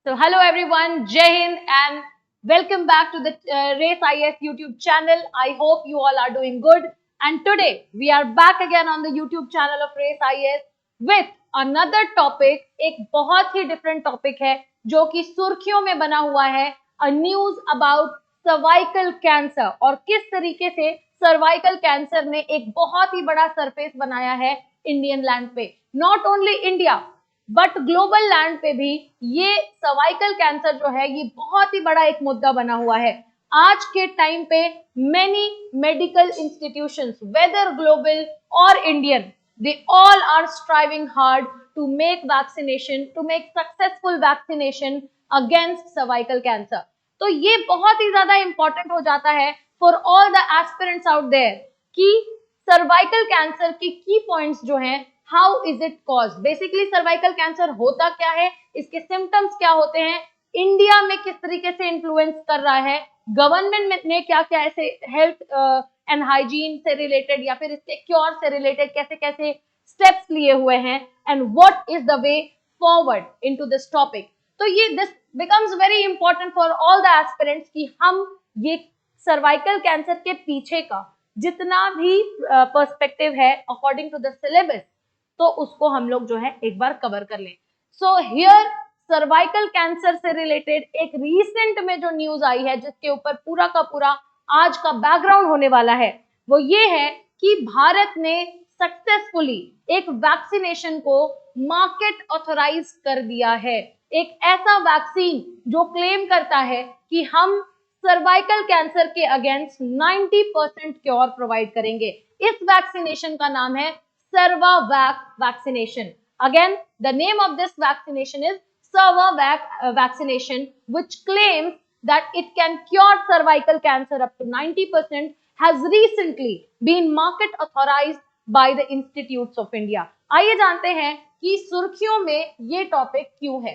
So hello everyone, Jai Hind and welcome back to the Race IS YouTube channel. I hope you all are doing good. And today we are back again on the YouTube channel of Race IS with another topic. एक बहुत ही different topic है जो कि सुर्खियों में बना हुआ है. A news about cervical cancer और किस तरीके से cervical cancer ने एक बहुत ही बड़ा सरफेस बनाया है इंडियन लैंड पे. Not only India but global land पे भी ये सर्वाइकल कैंसर जो है ये बहुत ही बड़ा एक मुद्दा बना हुआ है. आज के टाइम पे many medical institutions whether global और Indian they all are striving hard to make vaccination to make successful vaccination against cervical cancer. तो ये बहुत ही ज्यादा इंपॉर्टेंट हो जाता है for all the aspirants out there कि सर्वाइकल कैंसर के की पॉइंट्स जो हैं how is it cause. Basically cervical cancer होता क्या है, इसके सिम्टम्स क्या होते हैं, इंडिया में किस तरीके से इन्फ्लुएंस कर रहा है, गवर्नमेंट ने क्या क्या ऐसे हेल्थ एंड हाइजीन से रिलेटेड या फिर इसके क्योर से रिलेटेड कैसे कैसे स्टेप्स लिए हुए हैं and what is the way forward into this topic. तो ये this becomes very important for all the aspirants कि हम ये सर्वाइकल कैंसर के पीछे का जितना भी पर्सपेक्टिव है अकॉर्डिंग टू द सिलेबस तो उसको हम लोग जो है एक बार कवर कर लें. सो हियर सर्वाइकल कैंसर से रिलेटेड एक रीसेंट में जो न्यूज आई है जिसके ऊपर पूरा का पूरा आज का बैकग्राउंड होने वाला है वो ये है कि भारत ने सक्सेसफुली एक वैक्सीनेशन को मार्केट ऑथराइज कर दिया है. एक ऐसा वैक्सीन जो क्लेम करता है कि हम सर्वाइकल कैंसर के अगेंस्ट 90% क्योर प्रोवाइड करेंगे. इस वैक्सीनेशन का नाम है Servavac vaccination. Again, the name of this vaccination is Servavac vaccination, which claims that it can cure cervical cancer up to 90%, has recently been market authorized by the Institutes of India. आइए जानते हैं कि सुर्खियों में ये topic क्यों है.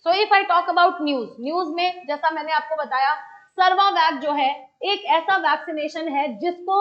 So if I talk about news में जैसा मैंने आपको बताया सर्वावैक जो है एक ऐसा वैक्सीनेशन है जिसको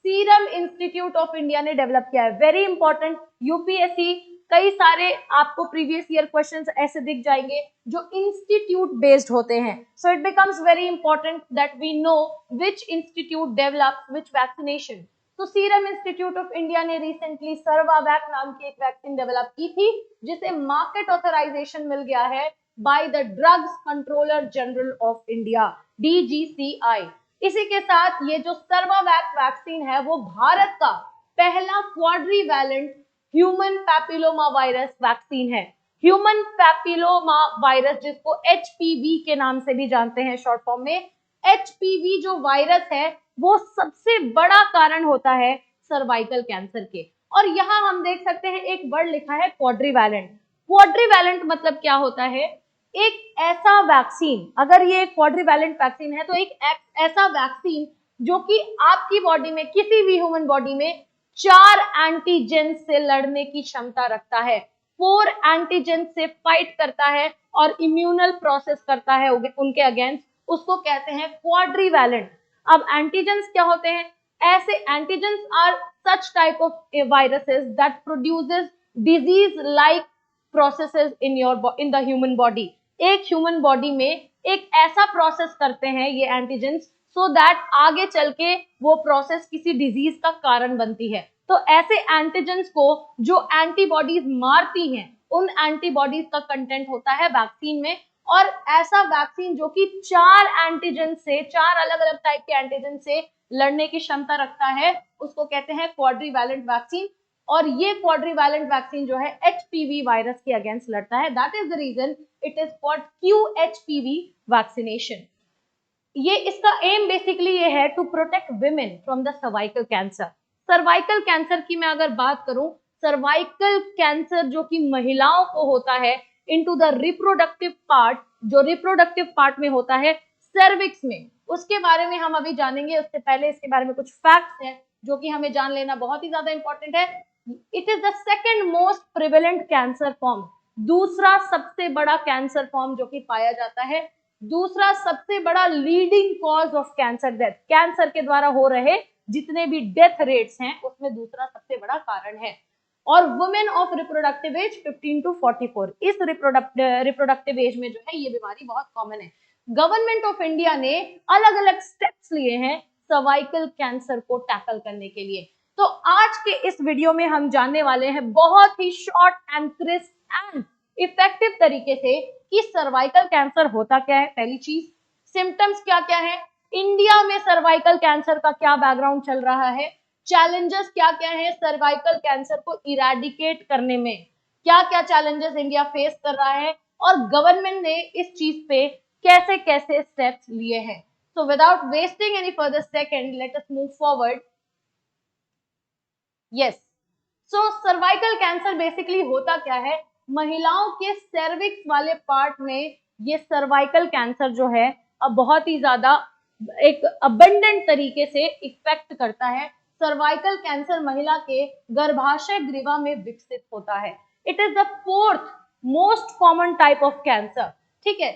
सीरम इंस्टीट्यूट ऑफ इंडिया ने डेवलप किया है. Very important. यूपीएससी कई सारे आपको प्रीवियस ईयर क्वेश्चंस ऐसे दिख जाएंगे जो इंस्टीट्यूट बेस्ड होते हैं. So it becomes very important that we know which institute develops which vaccination. तो सीरम इंस्टीट्यूट ऑफ इंडिया ने रिसेंटली सर्वावैक नाम की एक वैक्सीन डेवलप की थी जिसे मार्केट ऑथराइजेशन मिल गया है by the drugs controller general of India DGCI. इसी के साथ ये जो सर्वावैक वैक्सीन है वो भारत का पहला क्वाड्रीवैलेंट ह्यूमन पैपिलोमा वायरस वैक्सीन है. ह्यूमन पैपिलोमा वायरस जिसको HPV के नाम से भी जानते हैं शॉर्ट फॉर्म में. HPV जो वायरस है वो सबसे बड़ा कारण होता है सर्वाइकल कैंसर के. और यहाँ हम देख सकते हैं एक वर्ड लिखा है क्वाड्रीवैलेंट. क्वाड्रीवैलेंट मतलब क्या होता है, एक ऐसा वैक्सीन, अगर ये क्वाड्रीवैलेंट वैक्सीन है तो एक ऐसा वैक्सीन जो कि आपकी बॉडी में किसी भी ह्यूमन बॉडी में 4 एंटीजन से लड़ने की क्षमता रखता है, 4 एंटीजन से फाइट करता है और इम्यूनल प्रोसेस करता है उनके अगेंस्ट, उसको कहते हैं क्वाड्रीवैलेंट. अब एंटीजेंस क्या होते हैं, ऐसे antigens are such type of viruses that produces disease like processes in the human body. एक ह्यूमन बॉडी में एक ऐसा प्रोसेस करते हैं ये एंटीजेंस सो दैट आगे चल के वो प्रोसेस किसी डिजीज का कारण बनती है. तो ऐसे एंटीजेंस को जो एंटीबॉडीज मारती हैं उन एंटीबॉडीज का कंटेंट होता है वैक्सीन में. और ऐसा वैक्सीन जो कि 4 एंटीजन से 4 अलग अलग टाइप के एंटीजन से लड़ने की क्षमता रखता है उसको कहते हैं क्वाड्रीवैलेंट वैक्सीन. और ये क्वाड्रीवैलेंट वैक्सीन जो है HPV वायरस के अगेंस्ट लड़ता है. That is the reason it is called QHPV vaccination. ये इसका एम बेसिकली ये है to protect women from the cervical cancer. Cervical cancer की मैं अगर बात करूं, सर्वाइकल कैंसर जो कि महिलाओं को होता है इनटू द रिप्रोडक्टिव पार्ट, जो रिप्रोडक्टिव पार्ट में होता है सर्विक्स में, उसके बारे में हम अभी जानेंगे. उससे पहले इसके बारे में कुछ फैक्ट्स हैं जो कि हमें जान लेना बहुत ही ज्यादा इंपॉर्टेंट है. It is the second most prevalent cancer form, दूसरा सबसे बड़ा कैंसर फॉर्म जो कि पाया जाता है, दूसरा सबसे बड़ा leading cause of cancer death. Cancer के द्वारा हो रहे जितने भी डेथ रेट्स हैं उसमें दूसरा सबसे बड़ा कारण है. और women of reproductive age 15 to 44, इस रिप्रोडक्टिव एज में जो है ये बीमारी बहुत कॉमन है। गवर्नमेंट ऑफ इंडिया ने अलग अलग स्टेप्स लिए हैं सर्वाइकल कैंसर को टैकल करने के लिए। तो आज के इस वीडियो में हम जानने वाले हैं बहुत ही short and crisp and effective तरीके से कि सर्वाइकल कैंसर होता क्या है, पहली चीज, सिम्टम्स क्या क्या है, इंडिया में सर्वाइकल कैंसर का क्या बैकग्राउंड चल रहा है, चैलेंजेस क्या क्या है सर्वाइकल कैंसर को इरेडिकेट करने में, क्या क्या चैलेंजेस इंडिया फेस कर रहा है और गवर्नमेंट ने इस चीज पे कैसे कैसे स्टेप्स लिए हैं। So without wasting any further second, let us move forward. Yes, so cervical cancer basically होता क्या है, महिलाओं के सर्विक्स वाले पार्ट में ये सर्वाइकल कैंसर जो है अब बहुत ही ज्यादा एक अबंडेंट तरीके से इफेक्ट करता है। सर्वाइकल कैंसर महिला के गर्भाशय ग्रीवा में विकसित होता है। It is the fourth most common type of cancer. ठीक है,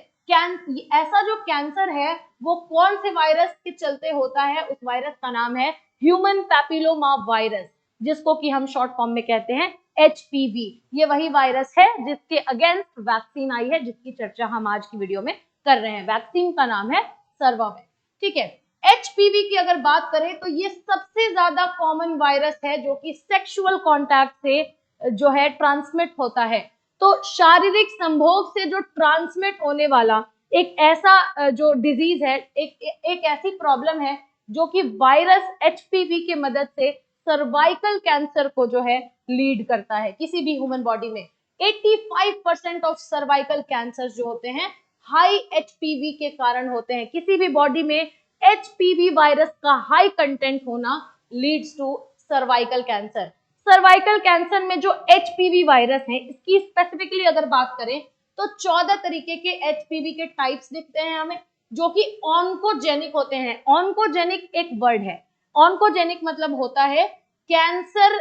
ऐसा जो कैंसर है वो कौन से वायरस के चलते होता है, उस वायरस का नाम है ह्यूमन पैपिलोमा वायरस, जिसको कि हम शॉर्ट फॉर्म में कहते हैं HPV। ये वही वायरस है जिसके अगेंस्ट वैक्सीन आई है, जिसकी चर्चा हम आज की वीडियो में कर रहे हैं। वैक्सीन का नाम है सर्वावेन। ठीक है, HPV की अगर बात करें तो ये सबसे ज्यादा कॉमन वायरस है जो कि सेक्सुअल कांटेक्ट से जो है ट्रांसमिट होता है। तो शारीरिक संभोग से जो ट्रांसमिट होने वाला एक ऐसा जो डिजीज है, एक ऐसी प्रॉब्लम है जो कि वायरस HPV के मदद से सर्वाइकल कैंसर को जो है लीड करता है किसी भी ह्यूमन बॉडी में। 85% ऑफ सर्वाइकल कैंसर जो होते हैं हाई HPV के कारण होते हैं। किसी भी बॉडी में HPV वायरस का हाई कंटेंट होना leads to cervical cancer. Cervical cancer में जो HPV वायरस है, इसकी स्पेसिफिकली अगर बात करें तो 14 तरीके के HPV के टाइप्स दिखते हैं हमें, जो कि ऑन्कोजेनिक होते हैं। ऑन्कोजेनिक एक वर्ड है, ऑन्कोजेनिक मतलब होता है कैंसर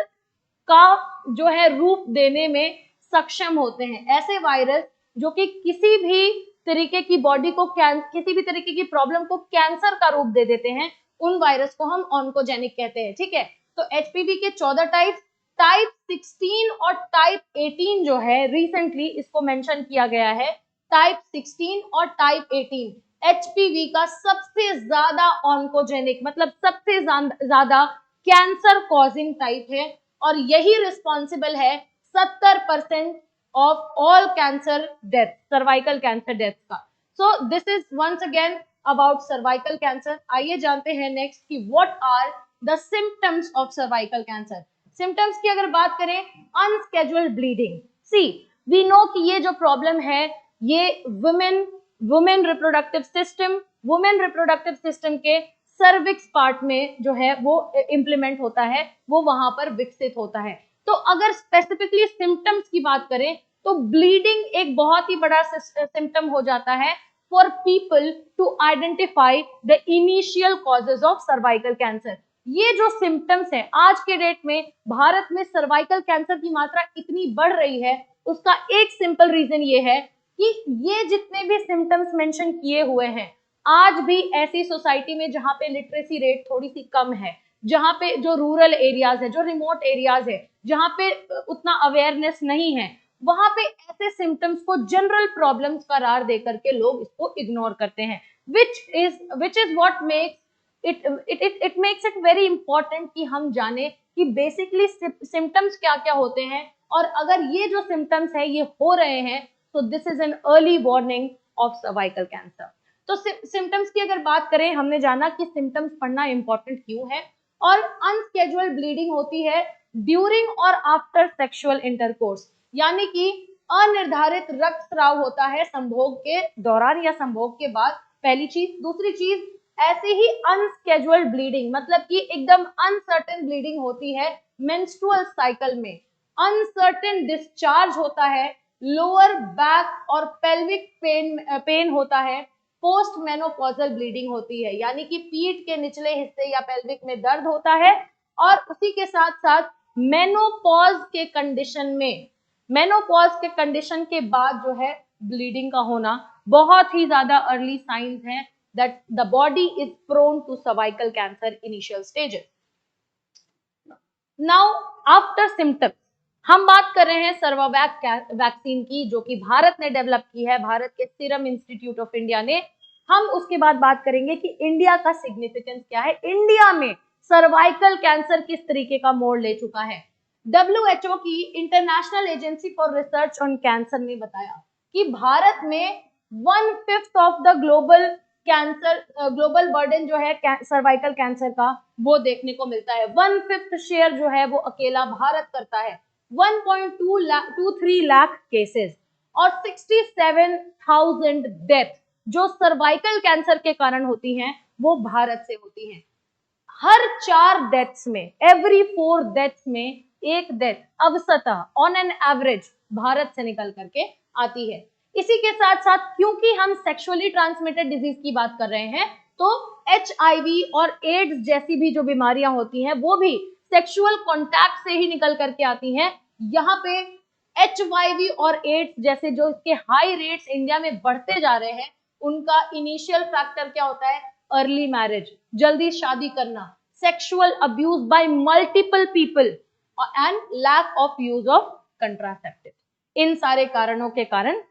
का जो है रूप देने में सक्षम होते हैं। ऐसे वायरस जो कि किसी भी तरीके की बॉडी को किसी भी तरीके की प्रॉब्लम को कैंसर का रूप दे देते हैं, उन वायरस को हम ऑन्कोजेनिक कहते हैं। ठीक है, तो HPV के 14 टाइप्स, टाइप 16 और टाइप 18 जो है रिसेंटली इसको मेंशन किया गया है। टाइप 16 और टाइप 18 HPV का सबसे ज्यादा ऑन्कोजेनिक मतलब सबसे ज्यादा कैंसर कॉजिंग टाइप है और यही रिस्पॉन्सिबल है 70% of all cancer death, cervical cancer death का। So this is once again about cervical cancer. आइए जानते हैं नेक्स्ट कि what are the symptoms of cervical cancer. Symptoms की अगर बात करें, unscheduled bleeding. See we know कि ये जो प्रॉब्लम है ये वुमेन रिप्रोडक्टिव सिस्टम के सर्विक्स पार्ट में जो है वो इंप्लीमेंट होता है, वो वहां पर विकसित होता है। तो अगर स्पेसिफिकली सिम्टम्स की बात करें तो ब्लीडिंग एक बहुत ही बड़ा सिम्टम हो जाता है for people to identify the initial causes of cervical cancer. ये जो सिम्टम्स है, आज के डेट में भारत में सर्वाइकल कैंसर की मात्रा इतनी बढ़ रही है, उसका एक सिंपल रीजन ये है कि ये जितने भी सिम्टम्स मेंशन किए हुए हैं, आज भी ऐसी सोसाइटी में जहां पे लिटरेसी रेट थोड़ी सी कम है, जहां पे जो रूरल एरियाज है, जो रिमोट एरियाज है, जहां पे उतना अवेयरनेस नहीं है, वहां पे ऐसे सिम्टम्स को जनरल प्रॉब्लम्स करार दे करके लोग इसको इग्नोर करते हैं, which is what makes it makes it very important कि हम जाने कि बेसिकली सिम्टम्स क्या क्या होते हैं, और अगर ये जो सिम्टम्स है ये हो रहे हैं तो this is an early warning of cervical cancer. तो सिम्टम्स की अगर बात करें, हमने जाना कि सिम्टम्स पढ़ना इंपॉर्टेंट क्यों है, और अनस्केड्यूल्ड ब्लीडिंग होती है ड्यूरिंग और आफ्टर सेक्सुअल इंटरकोर्स, यानी कि अनिर्धारित रक्तस्राव होता है संभोग के दौरान या संभोग के बाद, पहली चीज। दूसरी चीज, ऐसे ही अनस्केड्यूल्ड ब्लीडिंग मतलब कि एकदम अनसर्टेन ब्लीडिंग होती है मेंस्ट्रुअल साइकिल में, अनसर्टेन डिस्चार्ज होता है, लोअर बैक और पेल्विक पेन होता है, पोस्ट मेनोपॉजल ब्लीडिंग होती है, यानी कि पीठ के निचले हिस्से या पेल्विक में दर्द होता है, और उसी के साथ साथ मेनोपॉज के कंडीशन के बाद जो है ब्लीडिंग का होना बहुत ही ज्यादा अर्ली साइंस हैं that the body is prone to cervical cancer initial stages. Now after symptoms, हम बात कर रहे हैं सर्वावैक वैक्सीन की, जो कि भारत ने डेवलप की है, भारत के सीरम इंस्टीट्यूट ऑफ इंडिया ने। हम उसके बाद बात करेंगे कि इंडिया का सिग्निफिकेंस क्या है, इंडिया में सर्वाइकल कैंसर किस तरीके का मोड़ ले चुका है। WHO की international agency for research on cancer ने बताया कि भारत में 1/5 ऑफ द ग्लोबल बर्डन जो है सर्वाइकल कैंसर का, वो देखने को मिलता है। 1/5 शेयर जो है वो अकेला भारत करता है। 1.23 लाख केसेस और 67,000 डेथ जो सर्वाइकल कैंसर के कारण होती हैं, वो भारत से होती हैं। हर 4 डेथ्स में, एवरी 4 डेथ्स में एक डेथ अवसतः ऑन एन एवरेज भारत से निकल करके आती है। इसी के साथ साथ क्योंकि हम सेक्सुअली ट्रांसमिटेड डिजीज की बात कर रहे हैं, तो HIV और एड्स जैसी भी जो बीमारियां होती हैं वो भी सेक्सुअल कॉन्टैक्ट से ही निकल करके आती हैं। यहाँ पे HIV और एड्स जैसे जो इसके हाई रेट्स इंडिया में बढ़ते जा रहे हैं, उनका इनिशियल फैक्टर क्या होता है? अर्ली मैरिज, जल्दी शादी करना, sexual abuse by multiple people and lack of use of contraceptive. इन सारे कारणों के कारण,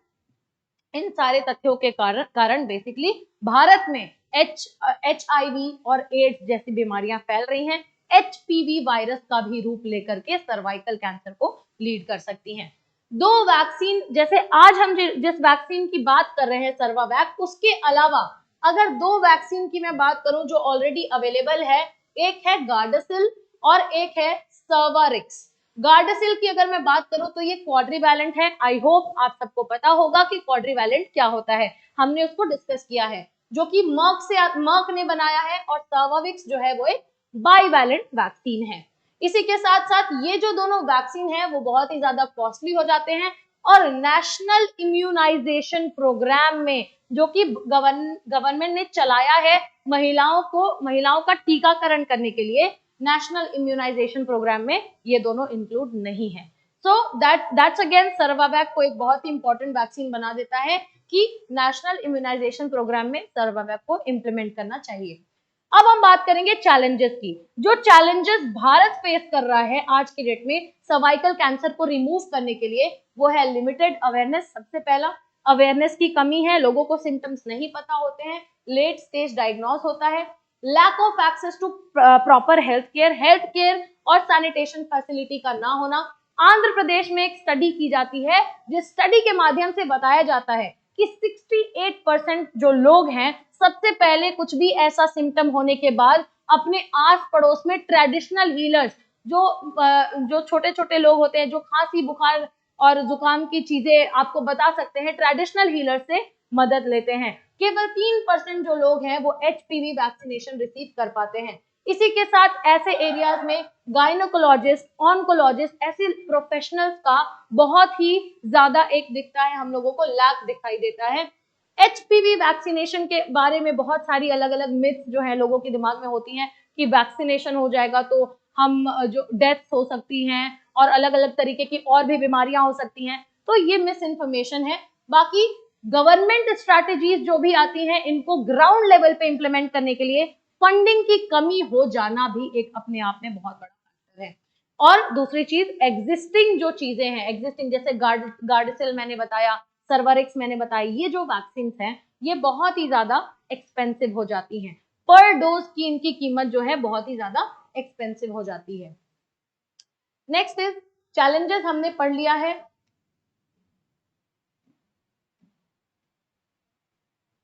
इन सारे तथ्यों के कारण बेसिकली भारत में HIV और एड्स जैसी बीमारियां फैल रही हैं। HPV वायरस का भी रूप लेकर के सर्वाइकल कैंसर को लीड कर सकती हैं। 2 वैक्सीन, जैसे आज हम जिस वैक्सीन की बात कर रहे हैं सर्वावैक, उसके अलावा अगर 2 वैक्सीन की मैं बात करूं जो ऑलरेडी अवेलेबल है, एक है गार्डासिल और एक है सर्वारिक्स। गार्डासिल की अगर मैं बात करूं तो ये क्वाड्रीवैलेंट है। आई होप आप सबको पता होगा कि क्वाड्रीवैलेंट क्या होता है, हमने उसको डिस्कस किया है, जो कि मर्क ने बनाया है। और सर्वाविक्स जो है वो एक बाईवैलेंट वैक्सीन है। इसी के साथ साथ ये जो दोनों वैक्सीन है वो बहुत ही ज्यादा कॉस्टली हो जाते हैं, और नेशनल इम्यूनाइजेशन प्रोग्राम में, जो कि गवर्नमेंट ने चलाया है महिलाओं का टीकाकरण करने के लिए, नेशनल इम्यूनाइजेशन प्रोग्राम में ये दोनों इंक्लूड नहीं है। सो दैट्स अगेन सर्वावैक को एक बहुत ही इंपॉर्टेंट वैक्सीन बना देता है कि नेशनल इम्यूनाइजेशन प्रोग्राम में सर्वावैक को इंप्लीमेंट करना चाहिए। अब हम बात करेंगे चैलेंजेस की। जो चैलेंजेस भारत फेस कर रहा है आज की डेट में सर्वाइकल कैंसर को रिमूव करने के लिए, वो है लिमिटेड अवेयरनेस। सबसे पहला, अवेयरनेस की कमी है, लोगों को सिम्टम्स नहीं पता होते हैं, लेट स्टेज डायग्नोस होता है, lack of access to proper health care और सैनिटेशन फैसिलिटी का ना होना। आंध्र प्रदेश में एक स्टडी की जाती है, जिस स्टडी के माध्यम से बताया जाता है कि 68% जो लोग हैं, सबसे पहले कुछ भी ऐसा सिम्टम होने के बाद अपने आस पड़ोस में ट्रेडिशनल हीलर्स, जो छोटे छोटे लोग होते हैं जो खांसी बुखार और जुकाम की चीजें आपको बता सकते हैं, ट्रेडिशनल हीलर से मदद लेते हैं। केवल 3% जो लोग हैं वो HPV वैक्सीनेशन रिसीव कर पाते हैं। इसी के साथ ऐसे एरियाज में गायनोकोलॉजिस्ट, ऑन्कोलॉजिस्ट, ऐसे प्रोफेशनल्स का बहुत ही ज्यादा एक दिखता है, हम लोगों को लैक दिखाई देता है। HPV वैक्सीनेशन के बारे में बहुत सारी अलग अलग मिथ्स जो है लोगों के दिमाग में होती हैं कि वैक्सीनेशन हो जाएगा तो हम जो डेथ्स हो सकती हैं और अलग अलग तरीके की और भी बीमारियां हो सकती हैं, तो ये मिस इन्फॉर्मेशन है। बाकी गवर्नमेंट स्ट्रैटेजीज जो भी आती हैं, इनको ग्राउंड लेवल पे इंप्लीमेंट करने के लिए फंडिंग की कमी हो जाना भी एक अपने आप में बहुत बड़ा फैक्टर है। और दूसरी चीज, एग्जिस्टिंग जो चीजें हैं, एग्जिस्टिंग जैसे गार्डासिल मैंने बताया, सर्वरिक्स मैंने बताया, ये जो वैक्सीन हैं ये बहुत ही ज्यादा एक्सपेंसिव हो जाती हैं। पर डोज की इनकी कीमत जो है बहुत ही ज्यादा एक्सपेंसिव हो जाती है। नेक्स्ट इज चैलेंजेस, हमने पढ़ लिया है।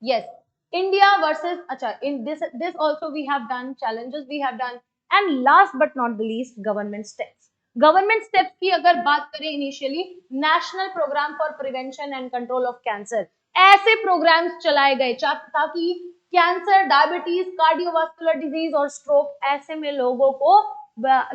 Yes, India versus, acha, in this also we have done challenges, we have done, and last but not the least, government steps. Government steps की अगर बात करें, initially national programme for prevention and control of cancer, ऐसे programmes चलाए गए ताकि cancer, diabetes, cardiovascular disease और stroke, ऐसे में लोगों को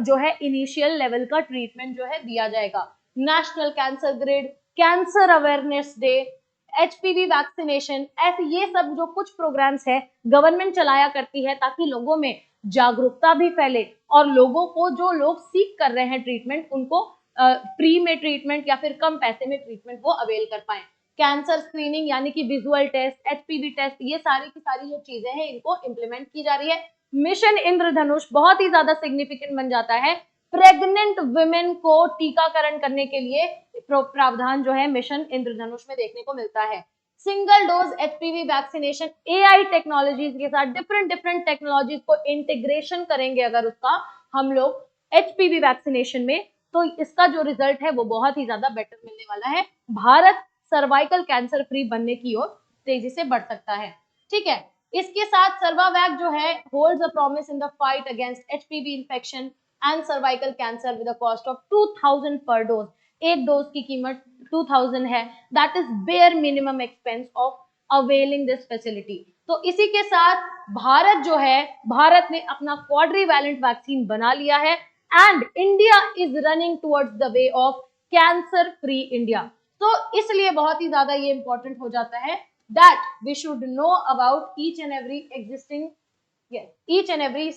जो है इनिशियल लेवल का ट्रीटमेंट जो है दिया जाएगा। National cancer grid, cancer awareness day, HPV vaccination, ऐसे ये सब जो कुछ प्रोग्राम्स है गवर्नमेंट चलाया करती है ताकि लोगों में जागरूकता भी फैले और लोगों को, जो लोग सीख कर रहे हैं ट्रीटमेंट, उनको फ्री में ट्रीटमेंट या फिर कम पैसे में ट्रीटमेंट वो अवेल कर पाए। कैंसर स्क्रीनिंग यानी कि विजुअल टेस्ट, HPV टेस्ट, ये सारी की सारी जो चीजें हैं इनको इम्प्लीमेंट की जा रही है। मिशन इंद्रधनुष बहुत ही ज्यादा सिग्निफिकेंट बन जाता है प्रेग्नेंट वुमेन को टीकाकरण करने के लिए प्रावधान जो है मिशन इंद्रधनुष में देखने को मिलता है। Single dose HPV vaccination AI technologies के साथ डिफरेंट टेक्नोलॉजीज को इंटीग्रेशन करेंगे अगर उसका हम लोग एचपीवी वैक्सीनेशन में, तो इसका जो रिजल्ट है वो बहुत ही ज्यादा बेटर मिलने वाला है। भारत सर्वाइकल कैंसर फ्री बनने की ओर तेजी से बढ़ सकता है। ठीक है, इसके साथ सर्वावैक जो है holds a promise in the fight against HPV infection and cervical cancer with a cost of 2000 पर डोज। एक डोज की कीमत 2000 है, that is bare minimum expense of availing this facility. तो इसी के साथ भारत जो है, भारत ने अपना क्वाड्रीवैलेंट वैक्सीन बना लिया है and India is running towards the way of cancer free India. तो इसलिए बहुत ही ज्यादा ये इंपॉर्टेंट हो जाता है that we should know about each and every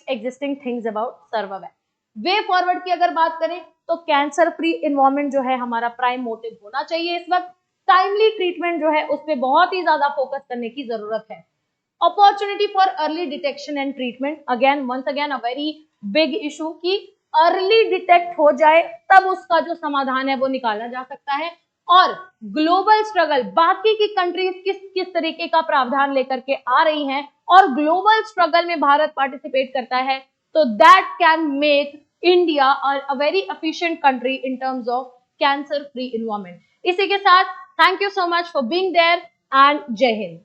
existing things about Cervavac. Way forward की अगर बात करें तो कैंसर फ्री इन्वायरमेंट जो है हमारा प्राइम मोटिव होना चाहिए। इस वक्त टाइमली ट्रीटमेंट जो है उस पर बहुत ही ज्यादा फोकस करने की जरूरत है। Opportunity for early detection and treatment, again once again a very big issue कि अर्ली डिटेक्ट हो जाए तब उसका जो समाधान है वो निकाला जा सकता है। और ग्लोबल स्ट्रगल, बाकी की कंट्रीज किस किस तरीके का प्रावधान लेकर के आ रही हैं और ग्लोबल स्ट्रगल में भारत पार्टिसिपेट करता है, तो that can make India a very efficient country in terms of cancer free environment. इसी के साथ thank you so much for being there and जय हिंद।